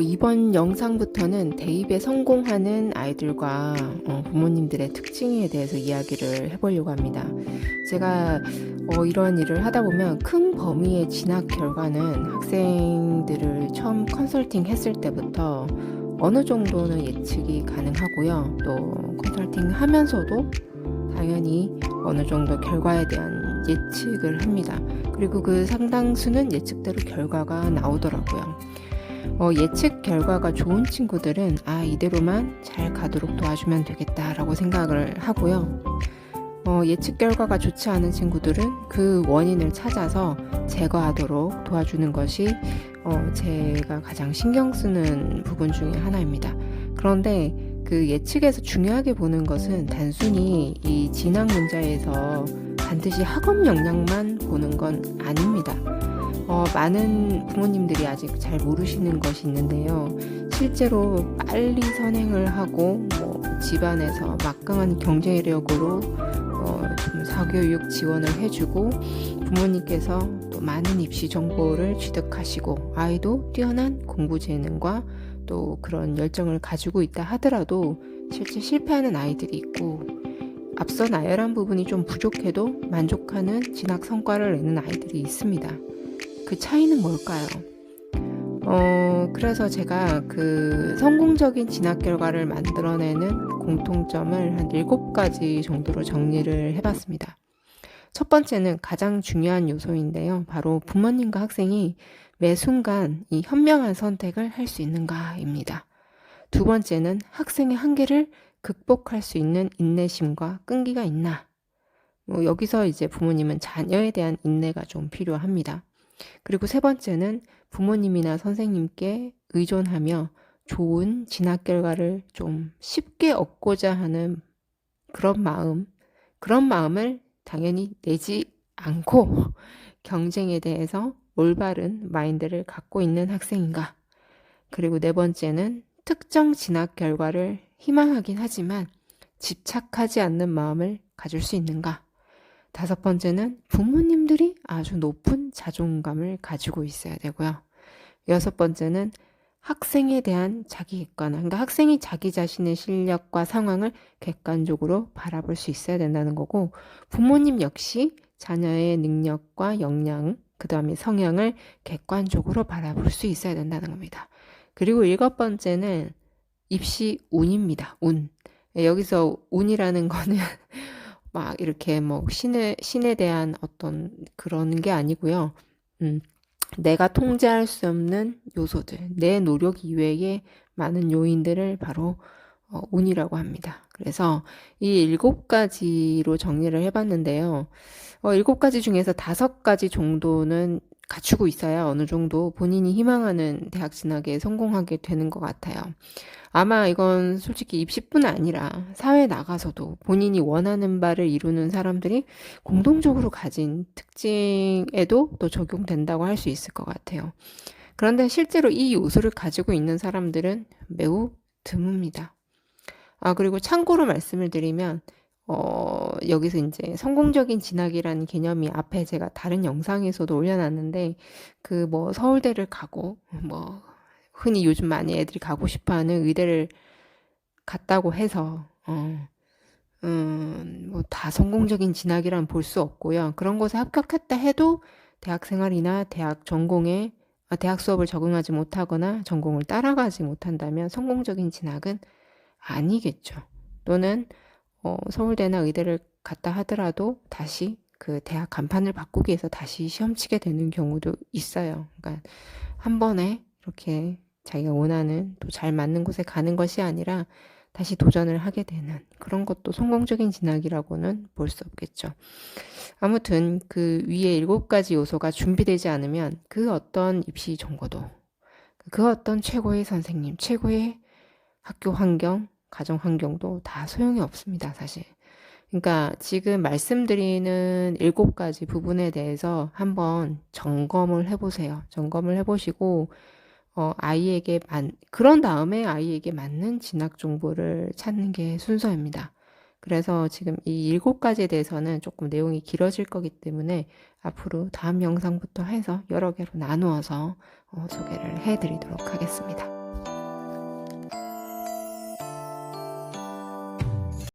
이번 영상부터는 대입에 성공하는 아이들과 부모님들의 특징에 대해서 이야기를 해보려고 합니다. 제가 이런 일을 하다 보면 큰 범위의 진학 결과는 학생들을 처음 컨설팅 했을 때부터 어느 정도는 예측이 가능하고요. 또 컨설팅 하면서도 당연히 어느 정도 결과에 대한 예측을 합니다. 그리고 그 상당수는 예측대로 결과가 나오더라고요. 예측 결과가 좋은 친구들은 이대로만 잘 가도록 도와주면 되겠다라고 생각을 하고요. 예측 결과가 좋지 않은 친구들은 그 원인을 찾아서 제거하도록 도와주는 것이 제가 가장 신경 쓰는 부분 중에 하나입니다. 그런데 그 예측에서 중요하게 보는 것은 단순히 이 진학 문제에서 반드시 학업 역량만 보는 건 아닙니다. 많은 부모님들이 아직 잘 모르시는 것이 있는데요. 실제로 빨리 선행을 하고 집안에서 막강한 경제력으로 좀 사교육 지원을 해주고 부모님께서 또 많은 입시 정보를 취득하시고 아이도 뛰어난 공부 재능과 또 그런 열정을 가지고 있다 하더라도 실제 실패하는 아이들이 있고 앞서 나열한 부분이 좀 부족해도 만족하는 진학 성과를 내는 아이들이 있습니다. 그 차이는 뭘까요? 그래서 제가 그 성공적인 진학 결과를 만들어내는 공통점을 한 7가지 정도로 정리를 해봤습니다. 첫 번째는 가장 중요한 요소인데요. 바로 부모님과 학생이 매 순간 이 현명한 선택을 할 수 있는가입니다. 두 번째는 학생의 한계를 극복할 수 있는 인내심과 끈기가 있나. 여기서 이제 부모님은 자녀에 대한 인내가 좀 필요합니다. 그리고 세 번째는 부모님이나 선생님께 의존하며 좋은 진학 결과를 좀 쉽게 얻고자 하는 그런 마음을 당연히 내지 않고 경쟁에 대해서 올바른 마인드를 갖고 있는 학생인가. 그리고 네 번째는 특정 진학 결과를 희망하긴 하지만 집착하지 않는 마음을 가질 수 있는가. 다섯 번째는 부모님들이 아주 높은 자존감을 가지고 있어야 되고요. 여섯 번째는 학생에 대한 자기 객관화. 그러니까 학생이 자기 자신의 실력과 상황을 객관적으로 바라볼 수 있어야 된다는 거고, 부모님 역시 자녀의 능력과 역량, 그 다음에 성향을 객관적으로 바라볼 수 있어야 된다는 겁니다. 그리고 일곱 번째는 입시 운입니다. 운. 여기서 운이라는 거는 막 이렇게 신에 대한 어떤 그런 게 아니고요. 내가 통제할 수 없는 요소들, 내 노력 이외의 많은 요인들을 바로 운이라고 합니다. 그래서 이 7가지로 정리를 해봤는데요. 7가지 중에서 5가지 정도는 갖추고 있어야 어느 정도 본인이 희망하는 대학 진학에 성공하게 되는 것 같아요. 아마 이건 솔직히 입시뿐 아니라 사회에 나가서도 본인이 원하는 바를 이루는 사람들이 공동적으로 가진 특징에도 또 적용된다고 할 수 있을 것 같아요. 그런데 실제로 이 요소를 가지고 있는 사람들은 매우 드뭅니다. 그리고 참고로 말씀을 드리면 여기서 이제 성공적인 진학이라는 개념이 앞에 제가 다른 영상에서도 올려놨는데 서울대를 가고 흔히 요즘 많이 애들이 가고 싶어하는 의대를 갔다고 해서 다 성공적인 진학이란 볼 수 없고요. 그런 곳에 합격했다 해도 대학 생활이나 대학 전공에 대학 수업을 적응하지 못하거나 전공을 따라가지 못한다면 성공적인 진학은 아니겠죠. 또는 서울대나 의대를 갔다 하더라도 다시 그 대학 간판을 바꾸기 위해서 다시 시험 치게 되는 경우도 있어요. 그러니까 한 번에 이렇게 자기가 원하는 또 잘 맞는 곳에 가는 것이 아니라 다시 도전을 하게 되는 그런 것도 성공적인 진학이라고는 볼 수 없겠죠. 아무튼 그 위에 7가지 요소가 준비되지 않으면 그 어떤 입시 정보도 그 어떤 최고의 선생님, 최고의 학교 환경, 가정 환경도 다 소용이 없습니다, 사실. 그러니까 지금 말씀드리는 7가지 부분에 대해서 한번 점검을 해보세요. 점검을 해보시고 그런 다음에 아이에게 맞는 진학 정보를 찾는 게 순서입니다. 그래서 지금 이 7가지에 대해서는 조금 내용이 길어질 거기 때문에 앞으로 다음 영상부터 해서 여러 개로 나누어서 소개를 해드리도록 하겠습니다.